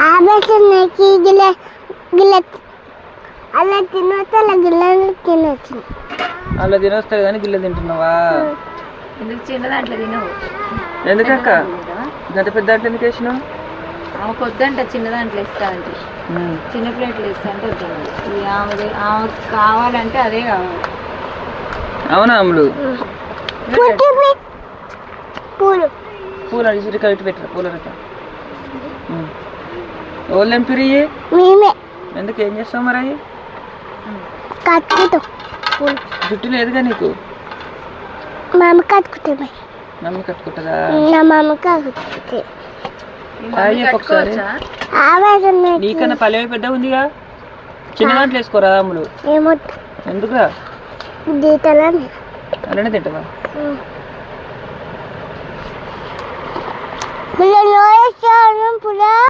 ఆవేశంకి గిల్ల గిల్ల అలా తినొస్తే అలా గిల్ల తినొచ్చు. అలా తినొస్తాయి కానీ గిల్ల తింటున్నావా? ఎందుకు చిన్న దాంట్లో తినవు? ఎందుకక్క గంట పెద్ద దాంట్లో ఎందుకు వేసినావు? ఆమె వద్దంట, చిన్న దాంట్లో ఇస్తా అంటే, చిన్న ప్లేట్లు ఇస్తా అంటే వద్దండి. ఆమె కావాలంటే అదే కావాలి. అవునా అమ్ములు? పూలు పూలు అడిసి కవిటి పెట్టరా పూల రక ఓళ్ళు ఎంపిరి మేమే ఎందుకు ఏం చేస్తావు మరి? అవి కట్టుకుంటాం. పూలు జుట్టు లేదుగా నీకు? మా అమ్మ కట్టుకుంటాం. మమ్మీ కట్టుకుంటుందా? నా మా అమ్మ కట్టుకుంటే ఒకసారి ఆవేశం నీకన్నా పల్లె పెద్ద ఉందిగా, చిన్న దాంట్లో వేసుకోరా అమ్ములు? ఏమో ఎందుకురా? గీతలని అలానే తింటావా? పుల్ల పుల్ల